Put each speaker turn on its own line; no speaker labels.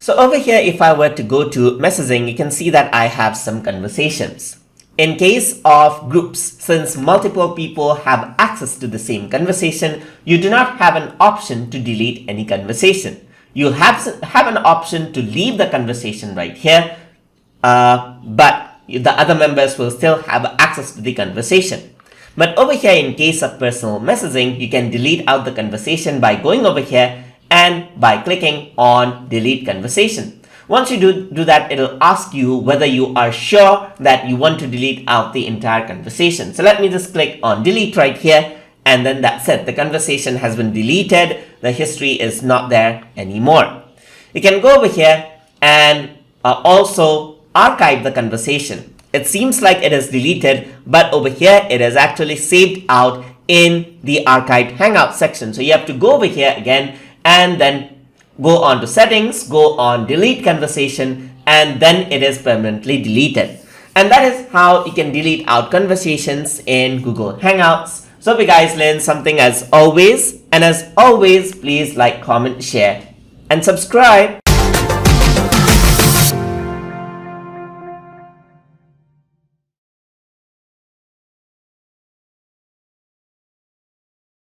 So over here, if I were to go to messaging, you can see that I have some conversations. In case of groups, since multiple people have access to the same conversation, you do not have an option to delete any conversation. You have an option to leave the conversation right here, but the other members will still have access to the conversation. But over here, in case of personal messaging, you can delete out the conversation by going over here and by clicking on delete conversation. Once you do that, it'll ask you whether you are sure that you want to delete out the entire conversation. So let me just click on delete right here, and then that's it. The conversation has been deleted. The history is not there anymore. You can go over here and also archive the conversation. It seems like it is deleted, but over here it is actually saved out in the archived Hangout section. So you have to go over here again and then go on to settings, go on delete conversation, and then it is permanently deleted. And that is how you can delete out conversations in Google Hangouts. So we guys learned something as always. And as always, please like, comment, share, and subscribe.